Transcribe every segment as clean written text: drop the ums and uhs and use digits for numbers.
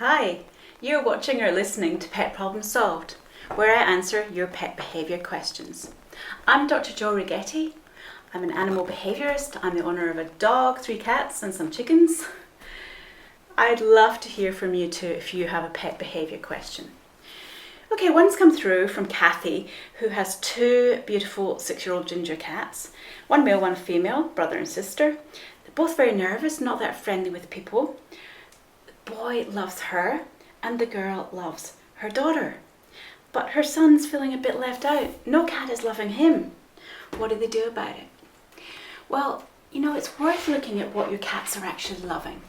Hi, you're watching or listening to Pet Problem Solved, where I answer your pet behaviour questions. I'm Dr. Jo Righetti. I'm an animal behaviourist. I'm the owner of a dog, 3 cats and some chickens. I'd love to hear from you too if you have a pet behaviour question. Okay, one's come through from Kathy, who has 2 beautiful 6-year-old ginger cats. One male, one female, brother and sister. They're both very nervous, not that friendly with people. The boy loves her and the girl loves her daughter. But her son's feeling a bit left out. No cat is loving him. What do they do about it? Well, it's worth looking at what your cats are actually loving.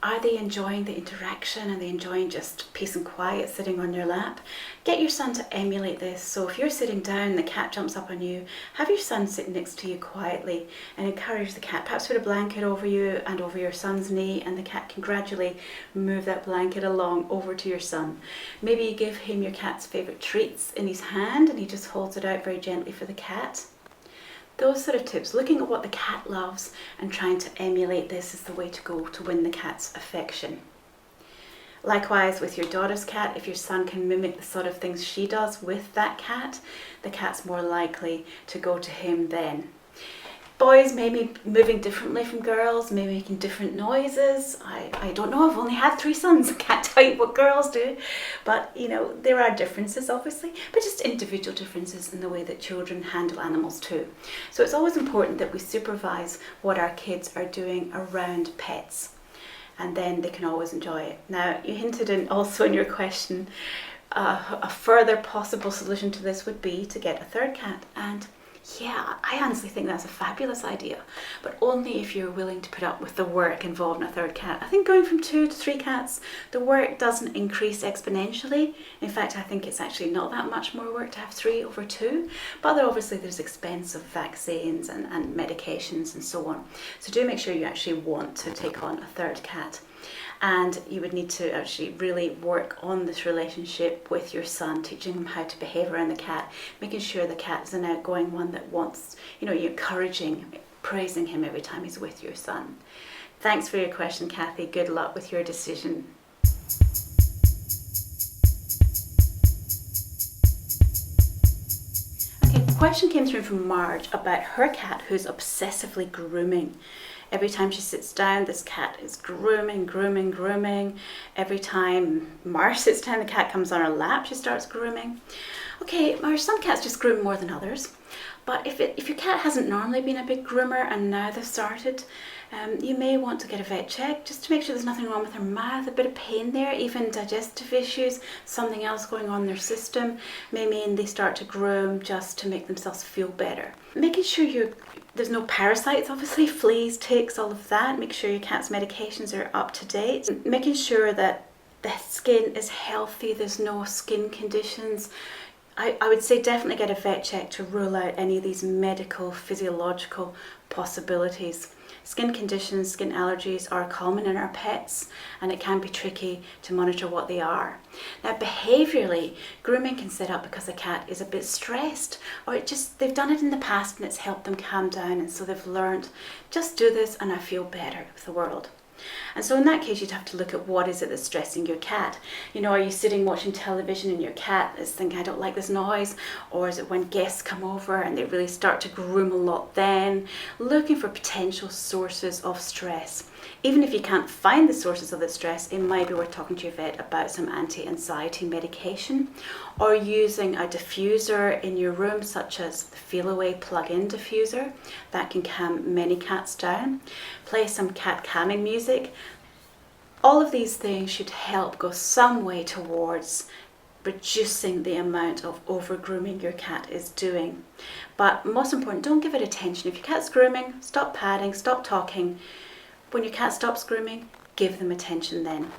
Are they enjoying the interaction? Are they enjoying just peace and quiet sitting on your lap? Get your son to emulate this. So if you're sitting down, the cat jumps up on you, have your son sit next to you quietly and encourage the cat. Perhaps put a blanket over you and over your son's knee, and the cat can gradually move that blanket along over to your son. Maybe you give him your cat's favourite treats in his hand and he just holds it out very gently for the cat. Those sort of tips, looking at what the cat loves and trying to emulate this is the way to go to win the cat's affection. Likewise with your daughter's cat, if your son can mimic the sort of things she does with that cat, the cat's more likely to go to him then. Boys may be moving differently from girls, may be making different noises. I don't know, I've only had 3 sons, I can't tell you what girls do. But there are differences obviously, but just individual differences in the way that children handle animals too. So it's always important that we supervise what our kids are doing around pets, and then they can always enjoy it. Now, you hinted in also in your question, a further possible solution to this would be to get a 3rd cat, and yeah, I honestly think that's a fabulous idea, but only if you're willing to put up with the work involved in a 3rd cat. I think going from 2 to 3 cats, the work doesn't increase exponentially. In fact, I think it's actually not that much more work to have 3 over 2, but obviously there's expensive vaccines and medications and so on. So do make sure you actually want to take on a 3rd cat. And you would need to actually really work on this relationship with your son, teaching him how to behave around the cat, making sure the cat is an outgoing one that wants, you're encouraging, praising him every time he's with your son. Thanks for your question, Kathy. Good luck with your decision. Okay, the question came through from Marge about her cat who's obsessively grooming. Every time she sits down, this cat is grooming. Every time Marge sits down, the cat comes on her lap, she starts grooming. Okay, Marge, some cats just groom more than others. But if your cat hasn't normally been a big groomer and now they've started, you may want to get a vet check just to make sure there's nothing wrong with her mouth, a bit of pain there, even digestive issues, something else going on in their system may mean they start to groom just to make themselves feel better. Making sure there's no parasites, obviously, fleas, ticks, all of that. Make sure your cat's medications are up to date. Making sure that the skin is healthy, there's no skin conditions. I would say definitely get a vet check to rule out any of these medical, physiological possibilities. Skin conditions, skin allergies are common in our pets, and it can be tricky to monitor what they are. Now, behaviourally, grooming can set up because the cat is a bit stressed, or they've done it in the past and it's helped them calm down, and so they've learned, just do this and I feel better with the world. And so in that case, you'd have to look at what is it that's stressing your cat. Are you sitting watching television and your cat is thinking, I don't like this noise? Or is it when guests come over and they really start to groom a lot then? Looking for potential sources of stress. Even if you can't find the sources of the stress, it might be worth talking to your vet about some anti-anxiety medication, or using a diffuser in your room, such as the Feel Away plug-in diffuser. That can calm many cats down. Play some cat calming music. All of these things should help go some way towards reducing the amount of over-grooming your cat is doing. But most important, don't give it attention. If your cat's grooming, stop patting, stop talking. When your cat stops grooming, give them attention then.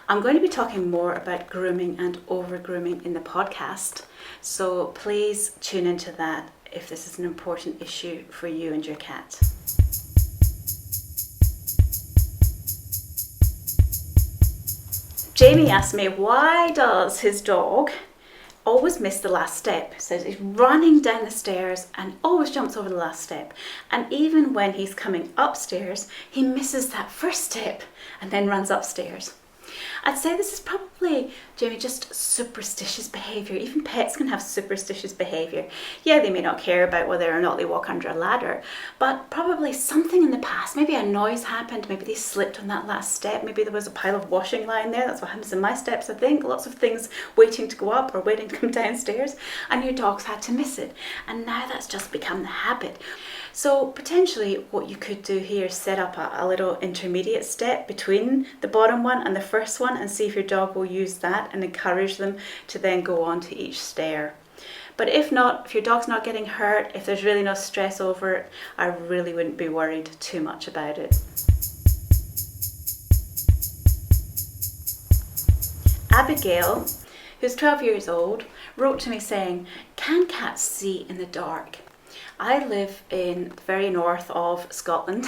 I'm going to be talking more about grooming and over-grooming in the podcast, so please tune into that if this is an important issue for you and your cat. Jamie asked me, why does his dog always miss the last step? Says he's running down the stairs and always jumps over the last step, and even when he's coming upstairs he misses that first step and then runs upstairs. I'd say this is probably, Jamie, just superstitious behaviour. Even pets can have superstitious behaviour. Yeah, they may not care about whether or not they walk under a ladder, but probably something in the past, maybe a noise happened, maybe they slipped on that last step, maybe there was a pile of washing lying there. That's what happens in my steps, I think. Lots of things waiting to go up or waiting to come downstairs, and your dog's had to miss it. And now that's just become the habit. So potentially what you could do here is set up a little intermediate step between the bottom one and the first one, and see if your dog will use that, and encourage them to then go on to each stair. But if not, if your dog's not getting hurt, if there's really no stress over it, I really wouldn't be worried too much about it. Abigail, who's 12 years old, wrote to me saying, "Can cats see in the dark?" I live in the very north of Scotland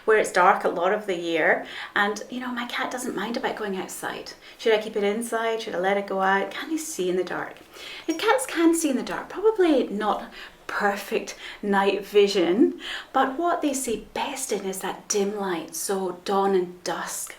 where it's dark a lot of the year, and my cat doesn't mind about going outside. Should I keep it inside? Should I let it go out? Can they see in the dark? And cats can see in the dark, probably not perfect night vision, but what they see best in is that dim light, so dawn and dusk.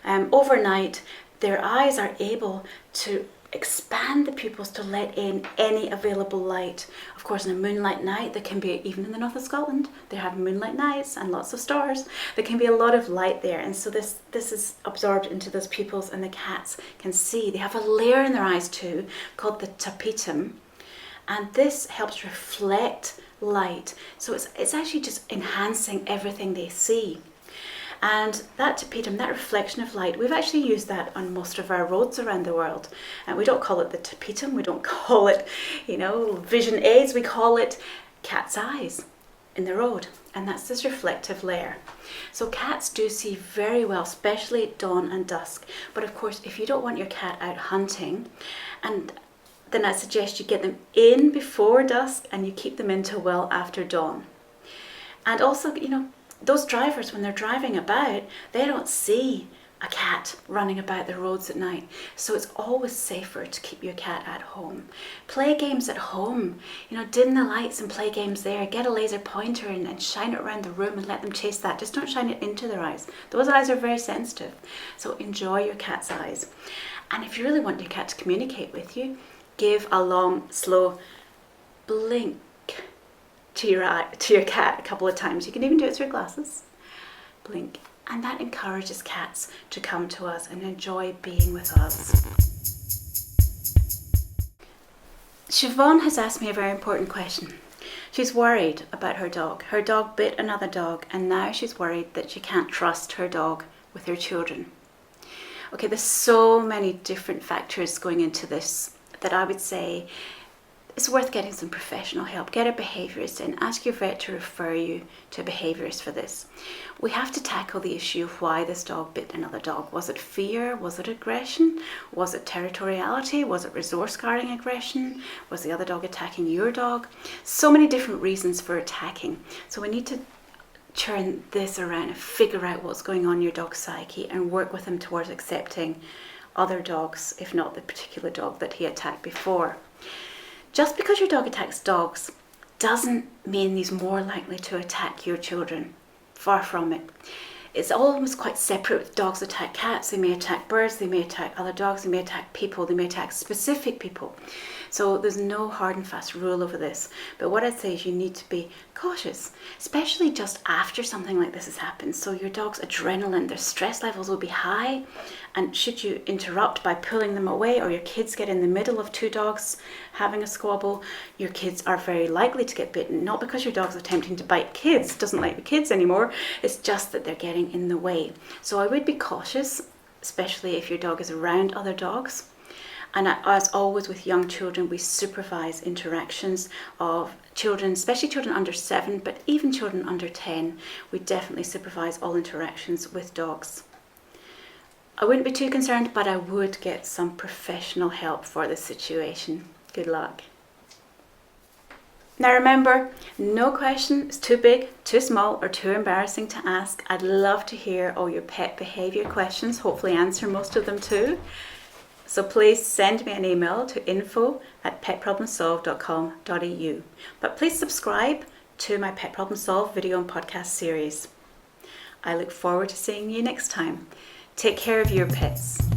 Overnight, their eyes are able to expand the pupils to let in any available light. Of course, on a moonlight night, there can be, even in the north of Scotland, they have moonlight nights and lots of stars. There can be a lot of light there, and so this is absorbed into those pupils, and the cats can see. They have a layer in their eyes too, called the tapetum, and this helps reflect light. So it's actually just enhancing everything they see. And that tapetum, that reflection of light, we've actually used that on most of our roads around the world. And we don't call it the tapetum, we don't call it, vision aids, we call it cat's eyes in the road. And that's this reflective layer. So cats do see very well, especially at dawn and dusk. But of course, if you don't want your cat out hunting, then I suggest you get them in before dusk and you keep them in till well after dawn. And also, those drivers, when they're driving about, they don't see a cat running about the roads at night. So it's always safer to keep your cat at home. Play games at home. Dim the lights and play games there. Get a laser pointer and shine it around the room and let them chase that. Just don't shine it into their eyes. Those eyes are very sensitive. So enjoy your cat's eyes. And if you really want your cat to communicate with you, give a long, slow blink to your cat a couple of times. You can even do it through glasses. Blink. And that encourages cats to come to us and enjoy being with us. Siobhan has asked me a very important question. She's worried about her dog. Her dog bit another dog, and now she's worried that she can't trust her dog with her children. Okay, there's so many different factors going into this that I would say it's worth getting some professional help. Get a behaviourist in. Ask your vet to refer you to a behaviourist for this. We have to tackle the issue of why this dog bit another dog. Was it fear? Was it aggression? Was it territoriality? Was it resource guarding aggression? Was the other dog attacking your dog? So many different reasons for attacking. So we need to turn this around and figure out what's going on in your dog's psyche and work with him towards accepting other dogs, if not the particular dog that he attacked before. Just because your dog attacks dogs doesn't mean he's more likely to attack your children. Far from it. It's almost quite separate. With dogs attack cats, they may attack birds, they may attack other dogs, they may attack people, they may attack specific people. So there's no hard and fast rule over this. But what I'd say is you need to be cautious, especially just after something like this has happened. So your dog's adrenaline, their stress levels will be high, and should you interrupt by pulling them away, or your kids get in the middle of two dogs having a squabble, your kids are very likely to get bitten. Not because your dog's attempting to bite kids, doesn't like the kids anymore, it's just that they're getting in the way. So I would be cautious, especially if your dog is around other dogs. And as always with young children, we supervise interactions of children, especially children under 7, but even children under 10. We definitely supervise all interactions with dogs. I wouldn't be too concerned, but I would get some professional help for this situation. Good luck. Now remember, no question is too big, too small, or too embarrassing to ask. I'd love to hear all your pet behaviour questions, hopefully answer most of them too. So please send me an email to info@petproblemsolved.com.au. But please subscribe to my Pet Problem Solved video and podcast series. I look forward to seeing you next time. Take care of your pets.